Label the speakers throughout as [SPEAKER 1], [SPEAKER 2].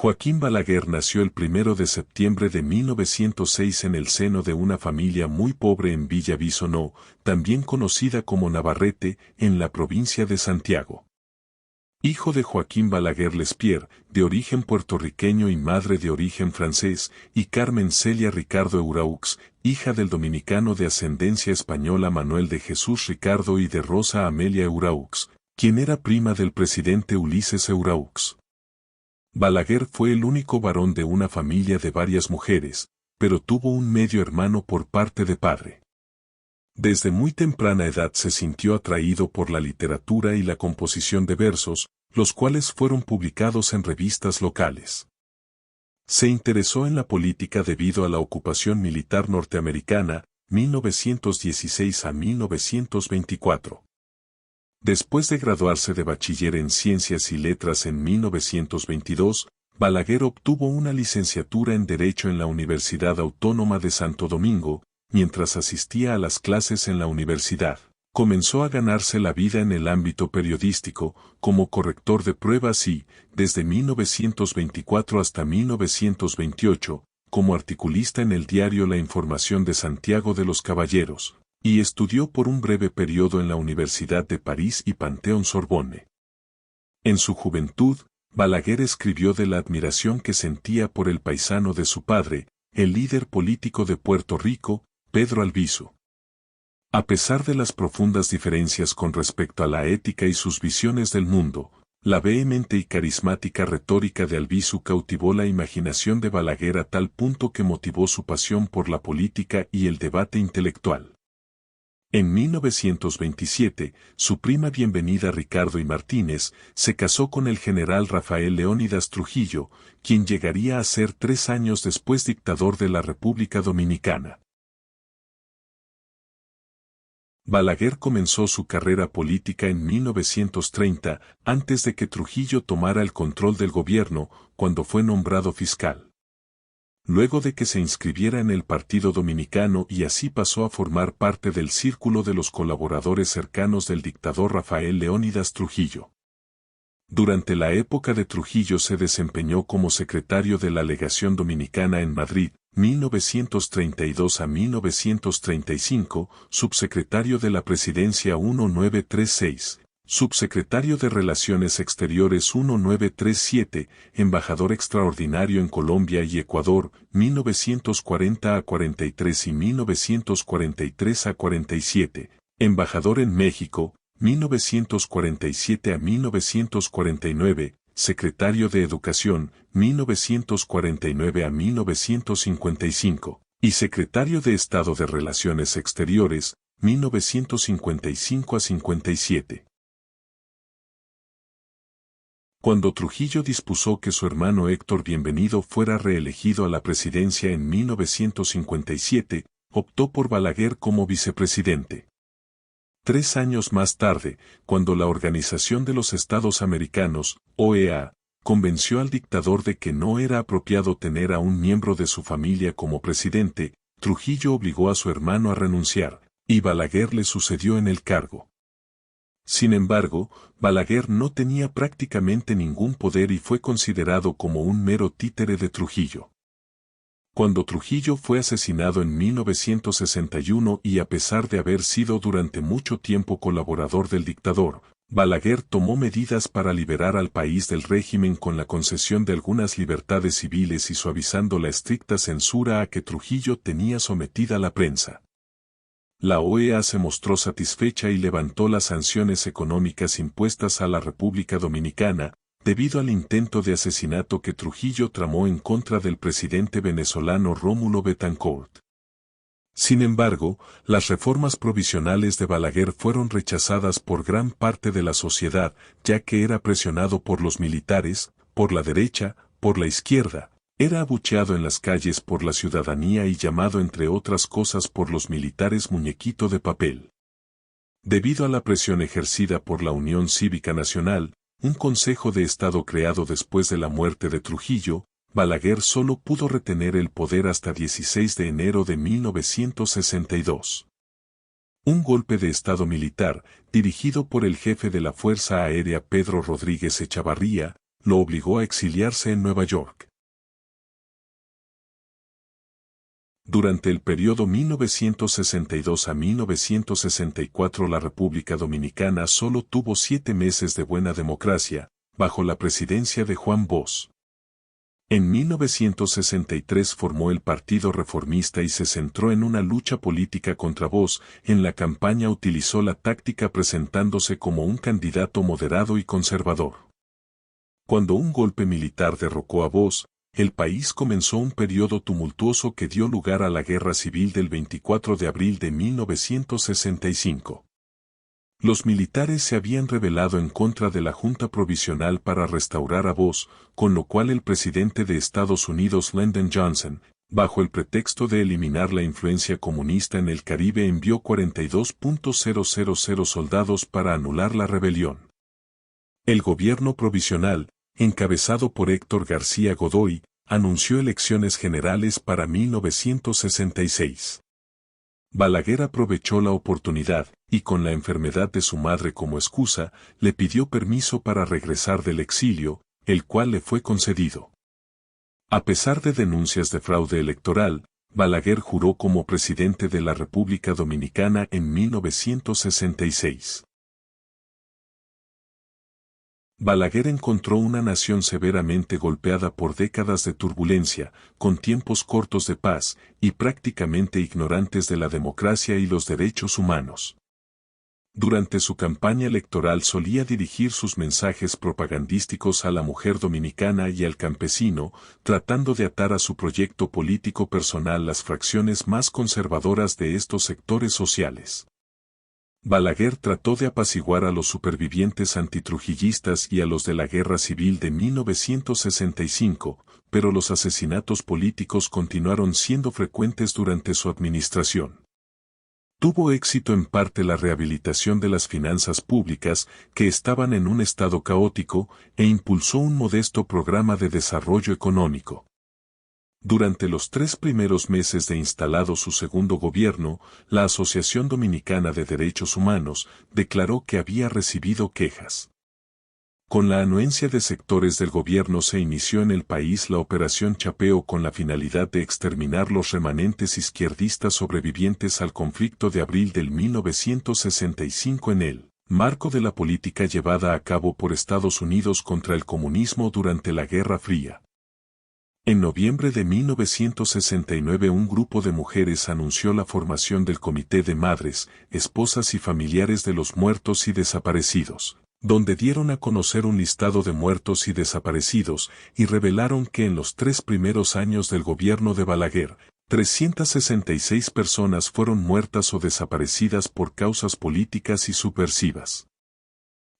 [SPEAKER 1] Joaquín Balaguer nació el 1 de septiembre de 1906 en el seno de una familia muy pobre en Villa Bisonó, también conocida como Navarrete, en la provincia de Santiago. Hijo de Joaquín Balaguer Lespierre, de origen puertorriqueño y madre de origen francés, y Carmen Celia Ricardo Euraux, hija del dominicano de ascendencia española Manuel de Jesús Ricardo y de Rosa Amelia Euraux, quien era prima del presidente Ulises Euraux. Balaguer fue el único varón de una familia de varias mujeres, pero tuvo un medio hermano por parte de padre. Desde muy temprana edad se sintió atraído por la literatura y la composición de versos, los cuales fueron publicados en revistas locales. Se interesó en la política debido a la ocupación militar norteamericana, 1916 a 1924. Después de graduarse de bachiller en Ciencias y Letras en 1922, Balaguer obtuvo una licenciatura en Derecho en la Universidad Autónoma de Santo Domingo. Mientras asistía a las clases en la universidad, comenzó a ganarse la vida en el ámbito periodístico, como corrector de pruebas y, desde 1924 hasta 1928, como articulista en el diario La Información de Santiago de los Caballeros, y estudió por un breve periodo en la Universidad de París y Panteón-Sorbonne. En su juventud, Balaguer escribió de la admiración que sentía por el paisano de su padre, el líder político de Puerto Rico, Pedro Albizu. A pesar de las profundas diferencias con respecto a la ética y sus visiones del mundo, la vehemente y carismática retórica de Albizu cautivó la imaginación de Balaguer a tal punto que motivó su pasión por la política y el debate intelectual. En 1927, su prima Bienvenida Ricardo y Martínez se casó con el general Rafael Leónidas Trujillo, quien llegaría a ser 3 años después dictador de la República Dominicana. Balaguer comenzó su carrera política en 1930, antes de que Trujillo tomara el control del gobierno, cuando fue nombrado fiscal. Luego de que se inscribiera en el Partido Dominicano y así pasó a formar parte del círculo de los colaboradores cercanos del dictador Rafael Leónidas Trujillo. Durante la época de Trujillo se desempeñó como secretario de la Legación Dominicana en Madrid, 1932 a 1935, subsecretario de la Presidencia 1936, subsecretario de Relaciones Exteriores 1937, embajador extraordinario en Colombia y Ecuador, 1940 a 43 y 1943 a 47, embajador en México, 1947 a 1949, secretario de Educación, 1949 a 1955, y secretario de Estado de Relaciones Exteriores, 1955 a 57. Cuando Trujillo dispuso que su hermano Héctor Bienvenido fuera reelegido a la presidencia en 1957, optó por Balaguer como vicepresidente. 3 años más tarde, cuando la Organización de los Estados Americanos, OEA, convenció al dictador de que no era apropiado tener a un miembro de su familia como presidente, Trujillo obligó a su hermano a renunciar, y Balaguer le sucedió en el cargo. Sin embargo, Balaguer no tenía prácticamente ningún poder y fue considerado como un mero títere de Trujillo. Cuando Trujillo fue asesinado en 1961 y a pesar de haber sido durante mucho tiempo colaborador del dictador, Balaguer tomó medidas para liberar al país del régimen con la concesión de algunas libertades civiles y suavizando la estricta censura a que Trujillo tenía sometida la prensa. La OEA se mostró satisfecha y levantó las sanciones económicas impuestas a la República Dominicana, debido al intento de asesinato que Trujillo tramó en contra del presidente venezolano Rómulo Betancourt. Sin embargo, las reformas provisionales de Balaguer fueron rechazadas por gran parte de la sociedad, ya que era presionado por los militares, por la derecha, por la izquierda, era abucheado en las calles por la ciudadanía y llamado entre otras cosas por los militares muñequito de papel. Debido a la presión ejercida por la Unión Cívica Nacional, un Consejo de Estado creado después de la muerte de Trujillo, Balaguer solo pudo retener el poder hasta 16 de enero de 1962. Un golpe de Estado militar, dirigido por el jefe de la Fuerza Aérea Pedro Rodríguez Echavarría, lo obligó a exiliarse en Nueva York. Durante el periodo 1962 a 1964 la República Dominicana solo tuvo 7 meses de buena democracia, bajo la presidencia de Juan Bosch. En 1963 formó el Partido Reformista y se centró en una lucha política contra Bosch. En la campaña utilizó la táctica presentándose como un candidato moderado y conservador. Cuando un golpe militar derrocó a Bosch, el país comenzó un periodo tumultuoso que dio lugar a la Guerra Civil del 24 de abril de 1965. Los militares se habían rebelado en contra de la Junta Provisional para restaurar a Bosch, con lo cual el presidente de Estados Unidos Lyndon Johnson, bajo el pretexto de eliminar la influencia comunista en el Caribe, envió 42.000 soldados para anular la rebelión. El gobierno provisional, encabezado por Héctor García Godoy, anunció elecciones generales para 1966. Balaguer aprovechó la oportunidad, y con la enfermedad de su madre como excusa, le pidió permiso para regresar del exilio, el cual le fue concedido. A pesar de denuncias de fraude electoral, Balaguer juró como presidente de la República Dominicana en 1966. Balaguer encontró una nación severamente golpeada por décadas de turbulencia, con tiempos cortos de paz, y prácticamente ignorantes de la democracia y los derechos humanos. Durante su campaña electoral solía dirigir sus mensajes propagandísticos a la mujer dominicana y al campesino, tratando de atar a su proyecto político personal las fracciones más conservadoras de estos sectores sociales. Balaguer trató de apaciguar a los supervivientes antitrujillistas y a los de la Guerra Civil de 1965, pero los asesinatos políticos continuaron siendo frecuentes durante su administración. Tuvo éxito en parte la rehabilitación de las finanzas públicas, que estaban en un estado caótico, e impulsó un modesto programa de desarrollo económico. Durante los 3 primeros meses de instalado su segundo gobierno, la Asociación Dominicana de Derechos Humanos declaró que había recibido quejas. Con la anuencia de sectores del gobierno se inició en el país la Operación Chapeo con la finalidad de exterminar los remanentes izquierdistas sobrevivientes al conflicto de abril del 1965 en el marco de la política llevada a cabo por Estados Unidos contra el comunismo durante la Guerra Fría. En noviembre de 1969 un grupo de mujeres anunció la formación del Comité de Madres, Esposas y Familiares de los Muertos y Desaparecidos, donde dieron a conocer un listado de muertos y desaparecidos y revelaron que en los 3 primeros años del gobierno de Balaguer, 366 personas fueron muertas o desaparecidas por causas políticas y subversivas.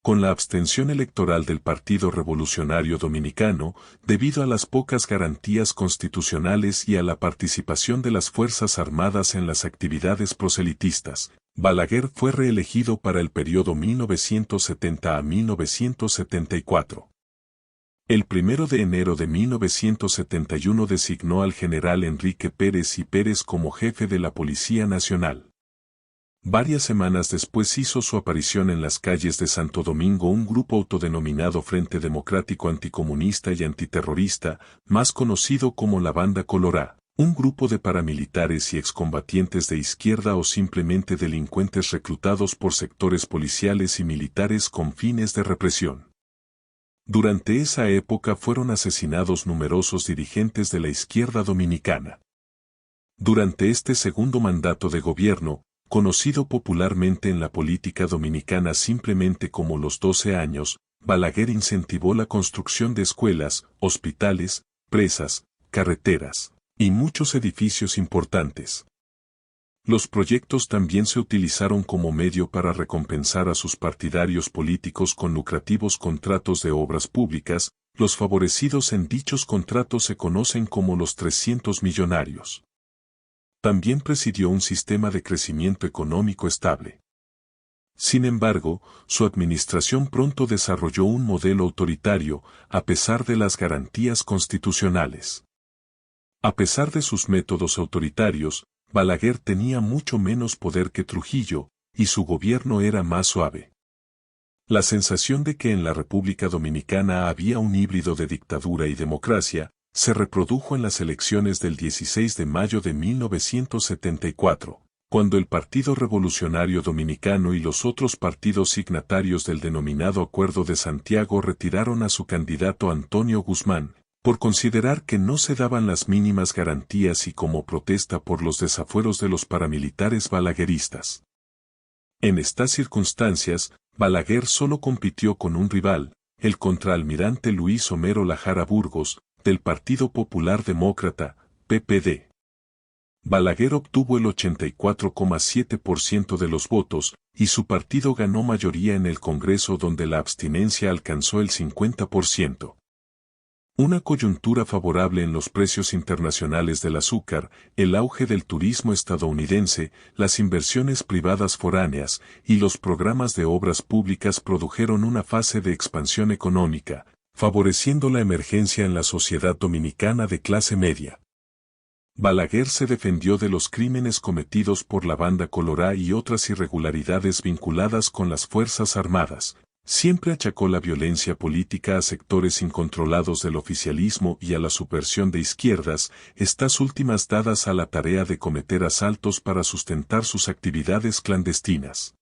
[SPEAKER 1] Con la abstención electoral del Partido Revolucionario Dominicano, debido a las pocas garantías constitucionales y a la participación de las Fuerzas Armadas en las actividades proselitistas, Balaguer fue reelegido para el periodo 1970 a 1974. El 1 de enero de 1971 designó al general Enrique Pérez y Pérez como jefe de la Policía Nacional. Varias semanas después hizo su aparición en las calles de Santo Domingo un grupo autodenominado Frente Democrático Anticomunista y Antiterrorista, más conocido como la Banda Colorá, un grupo de paramilitares y excombatientes de izquierda o simplemente delincuentes reclutados por sectores policiales y militares con fines de represión. Durante esa época fueron asesinados numerosos dirigentes de la izquierda dominicana. Durante este segundo mandato de gobierno, conocido popularmente en la política dominicana simplemente como los 12 años, Balaguer incentivó la construcción de escuelas, hospitales, presas, carreteras y muchos edificios importantes. Los proyectos también se utilizaron como medio para recompensar a sus partidarios políticos con lucrativos contratos de obras públicas. Los favorecidos en dichos contratos se conocen como los 300 millonarios. También presidió un sistema de crecimiento económico estable. Sin embargo, su administración pronto desarrolló un modelo autoritario, a pesar de las garantías constitucionales. A pesar de sus métodos autoritarios, Balaguer tenía mucho menos poder que Trujillo, y su gobierno era más suave. La sensación de que en la República Dominicana había un híbrido de dictadura y democracia, se reprodujo en las elecciones del 16 de mayo de 1974, cuando el Partido Revolucionario Dominicano y los otros partidos signatarios del denominado Acuerdo de Santiago retiraron a su candidato Antonio Guzmán, por considerar que no se daban las mínimas garantías y como protesta por los desafueros de los paramilitares balagueristas. En estas circunstancias, Balaguer solo compitió con un rival, el contraalmirante Luis Homero Lajara Burgos, del Partido Popular Demócrata, PPD. Balaguer obtuvo el 84,7% de los votos, y su partido ganó mayoría en el Congreso donde la abstinencia alcanzó el 50%. Una coyuntura favorable en los precios internacionales del azúcar, el auge del turismo estadounidense, las inversiones privadas foráneas y los programas de obras públicas produjeron una fase de expansión económica, favoreciendo la emergencia en la sociedad dominicana de clase media. Balaguer se defendió de los crímenes cometidos por la Banda Colorá y otras irregularidades vinculadas con las Fuerzas Armadas. Siempre achacó la violencia política a sectores incontrolados del oficialismo y a la subversión de izquierdas, estas últimas dadas a la tarea de cometer asaltos para sustentar sus actividades clandestinas.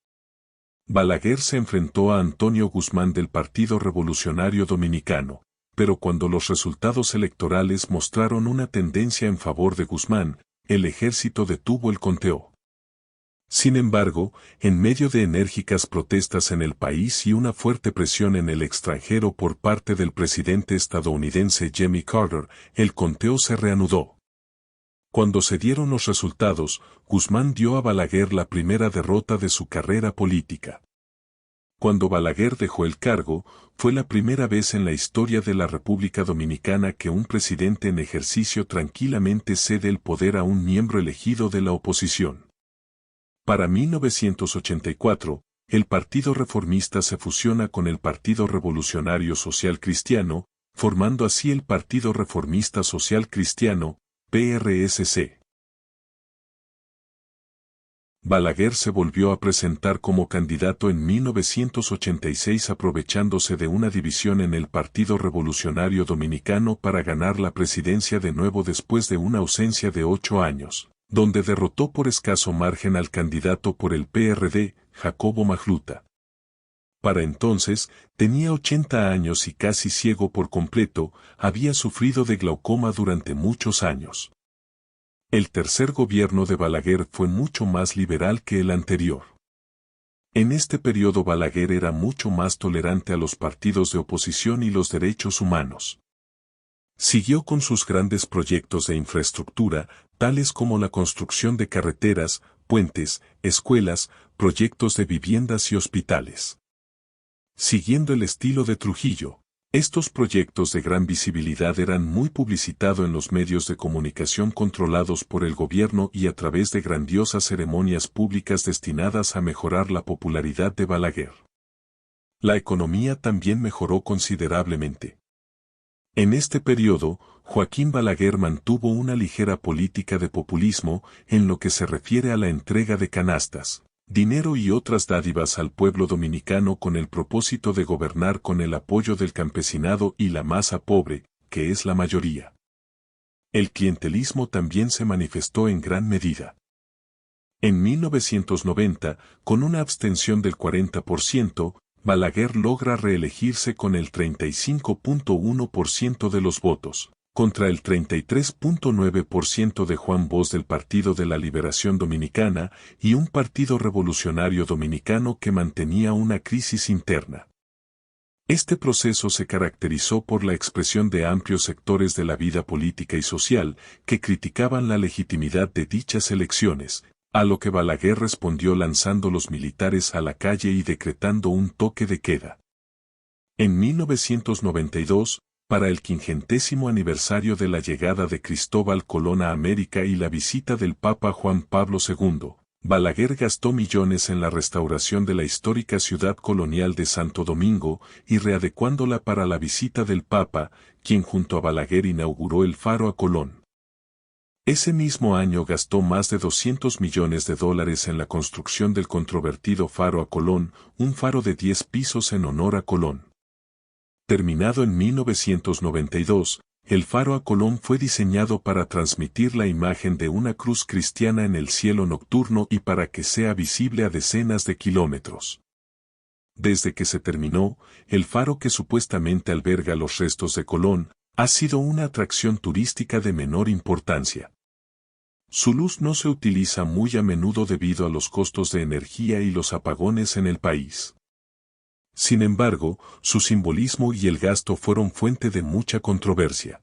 [SPEAKER 1] Balaguer se enfrentó a Antonio Guzmán del Partido Revolucionario Dominicano, pero cuando los resultados electorales mostraron una tendencia en favor de Guzmán, el ejército detuvo el conteo. Sin embargo, en medio de enérgicas protestas en el país y una fuerte presión en el extranjero por parte del presidente estadounidense Jimmy Carter, el conteo se reanudó. Cuando se dieron los resultados, Guzmán dio a Balaguer la primera derrota de su carrera política. Cuando Balaguer dejó el cargo, fue la primera vez en la historia de la República Dominicana que un presidente en ejercicio tranquilamente cede el poder a un miembro elegido de la oposición. Para 1984, el Partido Reformista se fusiona con el Partido Revolucionario Social Cristiano, formando así el Partido Reformista Social Cristiano, PRSC. Balaguer se volvió a presentar como candidato en 1986 aprovechándose de una división en el Partido Revolucionario Dominicano para ganar la presidencia de nuevo después de una ausencia de 8 años, donde derrotó por escaso margen al candidato por el PRD, Jacobo Magluta. Para entonces, tenía 80 años y casi ciego por completo, había sufrido de glaucoma durante muchos años. El tercer gobierno de Balaguer fue mucho más liberal que el anterior. En este periodo Balaguer era mucho más tolerante a los partidos de oposición y los derechos humanos. Siguió con sus grandes proyectos de infraestructura, tales como la construcción de carreteras, puentes, escuelas, proyectos de viviendas y hospitales. Siguiendo el estilo de Trujillo, estos proyectos de gran visibilidad eran muy publicitados en los medios de comunicación controlados por el gobierno y a través de grandiosas ceremonias públicas destinadas a mejorar la popularidad de Balaguer. La economía también mejoró considerablemente. En este periodo, Joaquín Balaguer mantuvo una ligera política de populismo en lo que se refiere a la entrega de canastas, dinero y otras dádivas al pueblo dominicano con el propósito de gobernar con el apoyo del campesinado y la masa pobre, que es la mayoría. El clientelismo también se manifestó en gran medida. En 1990, con una abstención del 40%, Balaguer logra reelegirse con el 35.1% de los votos, contra el 33.9% de Juan Bosch del Partido de la Liberación Dominicana y un Partido Revolucionario Dominicano que mantenía una crisis interna. Este proceso se caracterizó por la expresión de amplios sectores de la vida política y social que criticaban la legitimidad de dichas elecciones, a lo que Balaguer respondió lanzando los militares a la calle y decretando un toque de queda. En 1992, para el 50º aniversario de la llegada de Cristóbal Colón a América y la visita del Papa Juan Pablo II, Balaguer gastó millones en la restauración de la histórica ciudad colonial de Santo Domingo y readecuándola para la visita del Papa, quien junto a Balaguer inauguró el Faro a Colón. Ese mismo año gastó más de $200 millones en la construcción del controvertido Faro a Colón, un faro de 10 pisos en honor a Colón. Terminado en 1992, el Faro a Colón fue diseñado para transmitir la imagen de una cruz cristiana en el cielo nocturno y para que sea visible a decenas de kilómetros. Desde que se terminó, el faro que supuestamente alberga los restos de Colón, ha sido una atracción turística de menor importancia. Su luz no se utiliza muy a menudo debido a los costos de energía y los apagones en el país. Sin embargo, su simbolismo y el gasto fueron fuente de mucha controversia.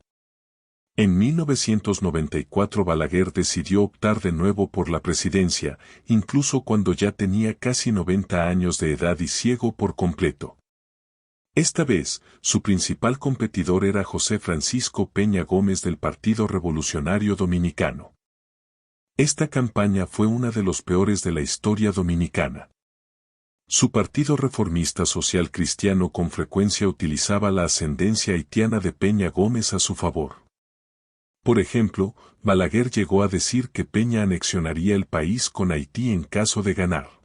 [SPEAKER 1] En 1994 Balaguer decidió optar de nuevo por la presidencia, incluso cuando ya tenía casi 90 años de edad y ciego por completo. Esta vez, su principal competidor era José Francisco Peña Gómez del Partido Revolucionario Dominicano. Esta campaña fue una de los peores de la historia dominicana. Su partido reformista social cristiano con frecuencia utilizaba la ascendencia haitiana de Peña Gómez a su favor. Por ejemplo, Balaguer llegó a decir que Peña anexionaría el país con Haití en caso de ganar.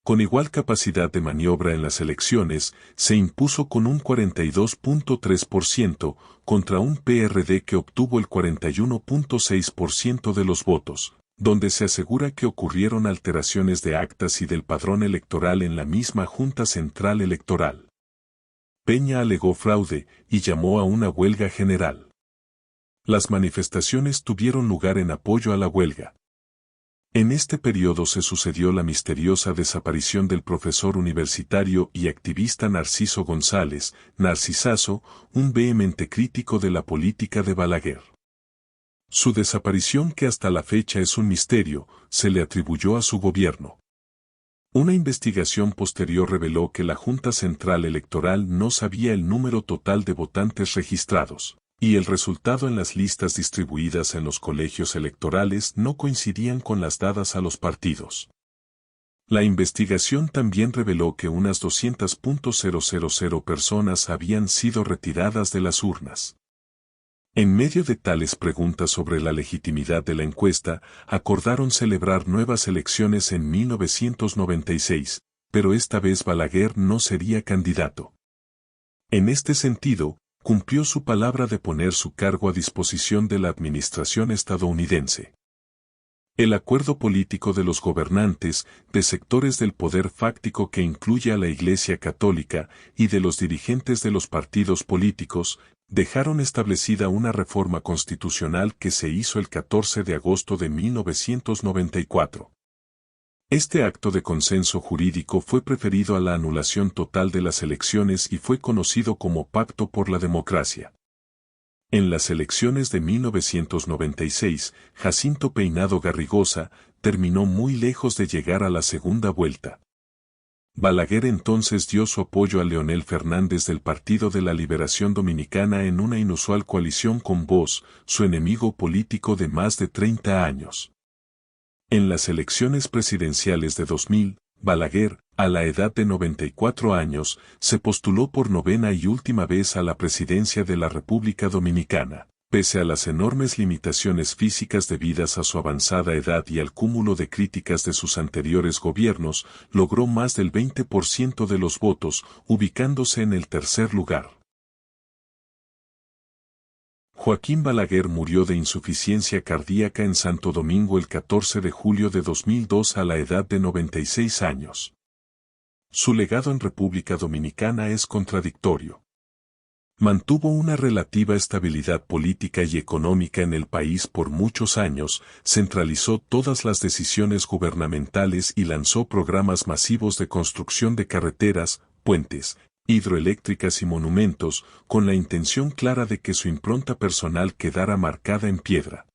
[SPEAKER 1] Con igual capacidad de maniobra en las elecciones, se impuso con un 42.3% contra un PRD que obtuvo el 41.6% de los votos, donde se asegura que ocurrieron alteraciones de actas y del padrón electoral en la misma Junta Central Electoral. Peña alegó fraude y llamó a una huelga general. Las manifestaciones tuvieron lugar en apoyo a la huelga. En este periodo se sucedió la misteriosa desaparición del profesor universitario y activista Narciso González, Narcisazo, un vehemente crítico de la política de Balaguer. Su desaparición, que hasta la fecha es un misterio, se le atribuyó a su gobierno. Una investigación posterior reveló que la Junta Central Electoral no sabía el número total de votantes registrados, y el resultado en las listas distribuidas en los colegios electorales no coincidían con las dadas a los partidos. La investigación también reveló que unas 200.000 personas habían sido retiradas de las urnas. En medio de tales preguntas sobre la legitimidad de la encuesta, acordaron celebrar nuevas elecciones en 1996, pero esta vez Balaguer no sería candidato. En este sentido, cumplió su palabra de poner su cargo a disposición de la administración estadounidense. El acuerdo político de los gobernantes, de sectores del poder fáctico que incluye a la Iglesia Católica y de los dirigentes de los partidos políticos, dejaron establecida una reforma constitucional que se hizo el 14 de agosto de 1994. Este acto de consenso jurídico fue preferido a la anulación total de las elecciones y fue conocido como Pacto por la Democracia. En las elecciones de 1996, Jacinto Peinado Garrigosa terminó muy lejos de llegar a la segunda vuelta. Balaguer entonces dio su apoyo a Leonel Fernández del Partido de la Liberación Dominicana en una inusual coalición con Bosch, su enemigo político de más de 30 años. En las elecciones presidenciales de 2000, Balaguer, a la edad de 94 años, se postuló por novena y última vez a la presidencia de la República Dominicana. Pese a las enormes limitaciones físicas debidas a su avanzada edad y al cúmulo de críticas de sus anteriores gobiernos, logró más del 20% de los votos, ubicándose en el tercer lugar. Joaquín Balaguer murió de insuficiencia cardíaca en Santo Domingo el 14 de julio de 2002 a la edad de 96 años. Su legado en República Dominicana es contradictorio. Mantuvo una relativa estabilidad política y económica en el país por muchos años, centralizó todas las decisiones gubernamentales y lanzó programas masivos de construcción de carreteras, puentes, hidroeléctricas y monumentos, con la intención clara de que su impronta personal quedara marcada en piedra.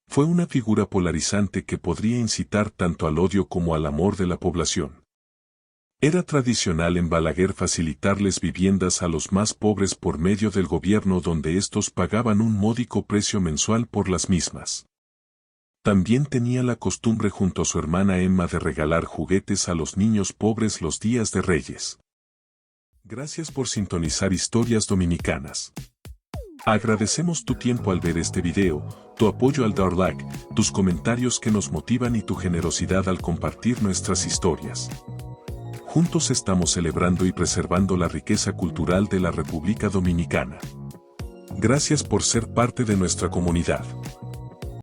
[SPEAKER 1] Fue una figura polarizante que podría incitar tanto al odio como al amor de la población. Era tradicional en Balaguer facilitarles viviendas a los más pobres por medio del gobierno, donde estos pagaban un módico precio mensual por las mismas. También tenía la costumbre junto a su hermana Emma de regalar juguetes a los niños pobres los días de Reyes. Gracias por sintonizar Historias Dominicanas. Agradecemos tu tiempo al ver este video. tu apoyo al Darlac, tus comentarios que nos motivan y tu generosidad al compartir nuestras historias. Juntos estamos celebrando y preservando la riqueza cultural de la República Dominicana. Gracias por ser parte de nuestra comunidad.